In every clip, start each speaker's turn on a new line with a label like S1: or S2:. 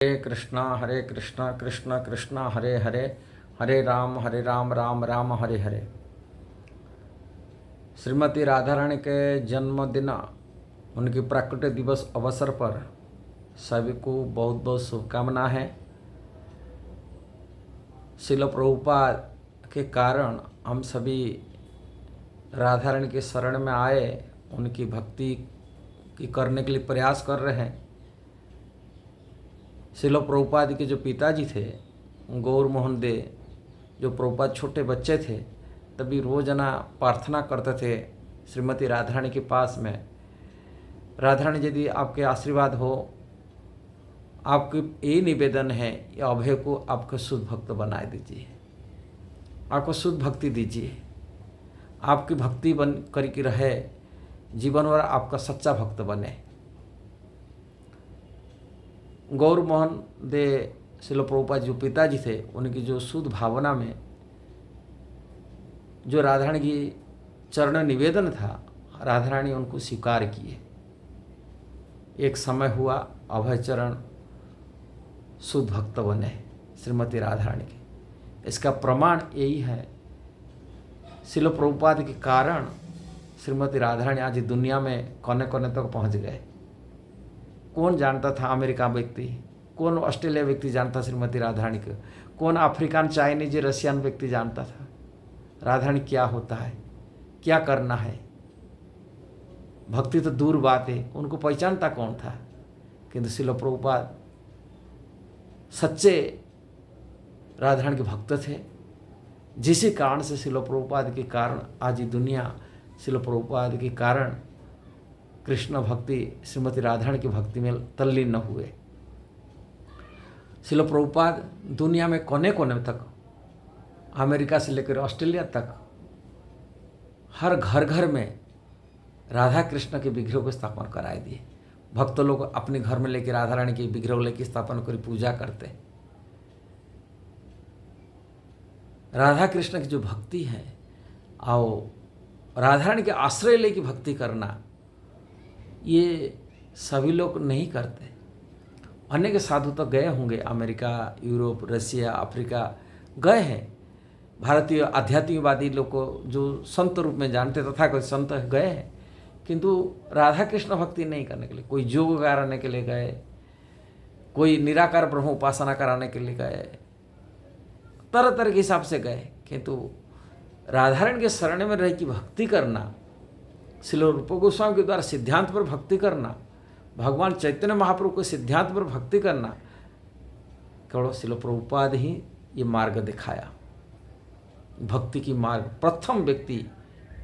S1: हरे कृष्णा कृष्ण कृष्ण हरे हरे, हरे राम राम राम हरे हरे। श्रीमती राधा रानी के जन्मदिन, उनकी प्रकट दिवस अवसर पर सभी को बहुत बहुत शुभकामना है। शिल प्रभुपाद के कारण हम सभी राधा रानी के शरण में आए, उनकी भक्ति की करने के लिए प्रयास कर रहे हैं। शिल प्रभुपाद के जो पिताजी थे गौर मोहन दे, जो प्रभुपाद छोटे बच्चे थे तभी रोजाना प्रार्थना करते थे श्रीमती राधा रानी के पास में, राधा रानी यदि आपके आशीर्वाद हो, आपके ये निवेदन है, ये अभय को आपको शुद्ध भक्त बना दीजिए, आपको शुद्ध भक्ति दीजिए, आपकी भक्ति बन करके रहे, जीवन भर आपका सच्चा भक्त बने। गौर मोहन दे शिल प्रभुपाद जो पिताजी थे, उनकी जो शुद्ध भावना में जो राधा रानी की चरण निवेदन था, राधा रानी उनको स्वीकार किए। एक समय हुआ अभय चरण शुद्ध भक्त बने श्रीमती राधा रानी के। इसका प्रमाण यही है, शिल प्रभुपाद के कारण श्रीमती राधा रानी आज दुनिया में कोने कोने तक पहुंच गए। कौन जानता था अमेरिका व्यक्ति, कौन ऑस्ट्रेलिया व्यक्ति जानता श्रीमती राधा रानी को, कौन अफ्रीकन चाइनीज रशियन व्यक्ति जानता था राधा रानी क्या होता है, क्या करना है। भक्ति तो दूर बात है, उनको पहचानता कौन था। किंतु शिल प्रभुपाद सच्चे राधा रानी के भक्त थे, जिसी कारण से शिल प्रभुपाद के कारण आज दुनिया शिल प्रभुपाद के कारण कृष्ण भक्ति श्रीमती राधा रानी की भक्ति में तल्लीन न हुए। शिल प्रभुपाद दुनिया में कोने कोने तक, अमेरिका से लेकर ऑस्ट्रेलिया तक, हर घर घर में राधा कृष्ण के विग्रह को स्थापन कराए दिए। भक्त लोग अपने घर में लेकर राधा रानी के विग्रह लेकर स्थापन कर पूजा करते। राधा कृष्ण की जो भक्ति है, आओ राधा रानी के आश्रय लेकर भक्ति करना, ये सभी लोग नहीं करते। अनेक साधु तो गए होंगे, अमेरिका, यूरोप, रशिया, अफ्रीका गए हैं। भारतीय आध्यात्मिकवादी लोग को जो संत रूप में जानते तथा कोई संत गए हैं, किंतु राधा कृष्ण भक्ति नहीं करने के लिए। कोई योग कराने के लिए गए, कोई निराकार ब्रह्म उपासना कराने के लिए गए, तरह तरह के हिसाब से गए, किंतु राधा रानी के शरण में रह की भक्ति करना, श्रील रूप गोस्वामी के द्वारा सिद्धांत पर भक्ति करना, भगवान चैतन्य महाप्रभु के सिद्धांत पर भक्ति करना, केवल श्रील प्रभुपाद ही ये मार्ग दिखाया। भक्ति की मार्ग प्रथम व्यक्ति,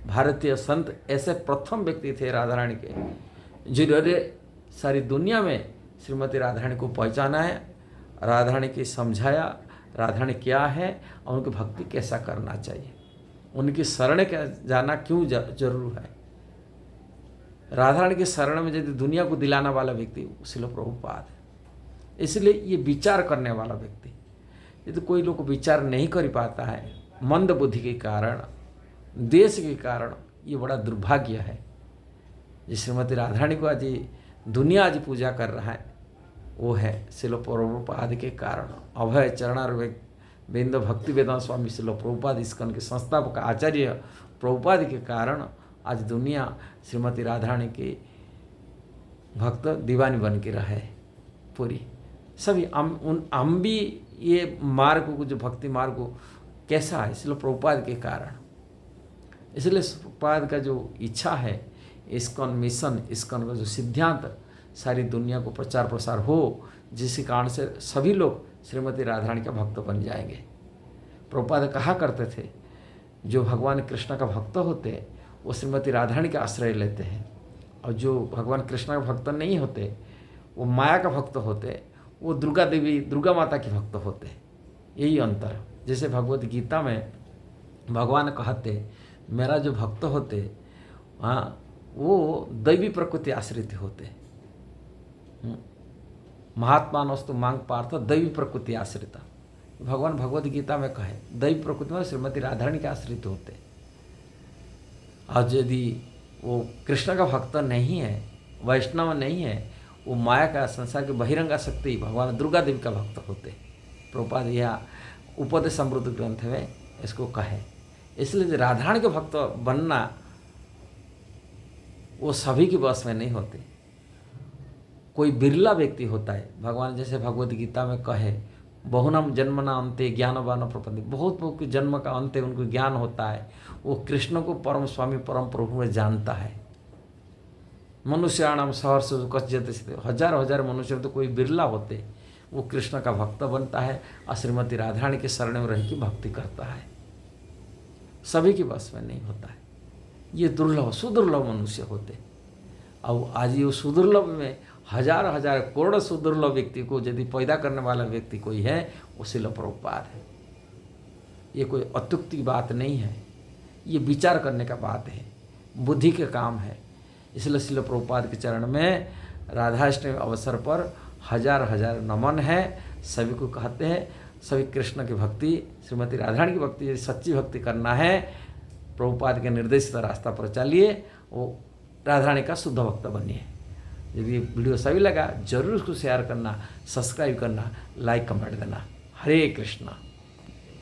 S1: भारतीय संत ऐसे प्रथम व्यक्ति थे राधा रानी के, जिन्होंने सारी दुनिया में श्रीमती राधा रानी को पहचाना है, राधा रानी की समझाया, राधा रानी क्या है और उनकी भक्ति कैसा करना चाहिए, उनकी शरण के जाना क्यों जरूर है। राधा रानी के शरण में यदि दुनिया को दिलाने वाला व्यक्ति शिल प्रभुपाद है। इसलिए ये विचार करने वाला व्यक्ति, यदि कोई लोग विचार नहीं कर पाता है मंद बुद्धि के कारण, देश के कारण, ये बड़ा दुर्भाग्य है। जिस श्रीमती राधा रानी को आज दुनिया आज पूजा कर रहा है, वो है शिल प्रभुपाद के कारण। अभय चरणार बिंद भक्ति वेदांत स्वामी शिल प्रभुपाद इस्कॉन के संस्थापक आचार्य प्रभुपाद के कारण आज दुनिया श्रीमती राधा रानी की भक्त दीवानी बन के रहे पूरी। सभी हम भी ये मार्ग को, जो भक्ति मार्ग को कैसा है, शिल प्रभुपाद के कारण। इसलिए प्रभुपाद का जो इच्छा है, इस्कॉन मिशन, इस्कॉन का जो सिद्धांत सारी दुनिया को प्रचार प्रसार हो, जिस कारण से सभी लोग श्रीमती राधा रानी का भक्त बन जाएंगे। प्रभुपाद कहा करते थे, जो भगवान कृष्ण का भक्त होते वो श्रीमती राधा रानी का आश्रय लेते हैं, और जो भगवान कृष्ण का भक्त नहीं होते, वो माया का भक्त होते, वो दुर्गा देवी, दुर्गा माता के भक्त होते। यही अंतर। जैसे भगवद गीता में भगवान कहते, मेरा जो भक्त होते, हाँ, वो दैवी प्रकृति आश्रित होते। महात्मा नस्तु मांग पार्थ दैवी प्रकृति आश्रित। भगवान भगवद गीता में कहे दैवी प्रकृति में श्रीमती राधा रानी के आश्रित होते। और यदि वो कृष्ण का भक्त नहीं है, वैष्णव नहीं है, वो माया का संसार के बहिरंग शक्ति भगवान दुर्गा देवी का भक्त होते। प्रभुपाद यह उपदेश अमृत ग्रंथ में इसको कहे। इसलिए राधारानी के भक्त बनना वो सभी के बस में नहीं होते, कोई बिरला व्यक्ति होता है। भगवान जैसे भगवद गीता में कहे, बहुनम जन्मना अंते ज्ञानवान प्रपंच, बहुत लोग के जन्म का अंत है, उनको ज्ञान होता है, वो कृष्ण को परम स्वामी परम प्रभु में जानता है। मनुष्याणाम सहर्ष कच्यते, हजार हजार मनुष्य तो कोई बिरला होते, वो कृष्ण का भक्त बनता है और श्रीमती राधारानी के शरण में रह के भक्ति करता है। सभी के बस में नहीं होता है, ये दुर्लभ सुदुर्लभ मनुष्य होते। अब आज ये सुदुर्लभ में हजार हजार करोड़ सुदुर्लभ व्यक्ति को यदि पैदा करने वाला व्यक्ति कोई है, वो श्रील प्रभुपाद है। ये कोई अत्युक्ति बात नहीं है, ये विचार करने का बात है, बुद्धि के काम है। इसलिए श्रील प्रभुपाद के चरण में राधाष्टमी अवसर पर हजार हजार नमन है। सभी को कहते हैं, सभी कृष्ण की भक्ति, श्रीमती राधारानी की भक्ति, यदि सच्ची भक्ति करना है, प्रभुपाद के निर्देशित रास्ता पर चलिए, वो राधारानी का शुद्ध भक्त बनिए। यदि वीडियो सही लगा जरूर उसको शेयर करना, सब्सक्राइब करना, लाइक कमेंट देना। हरे कृष्णा।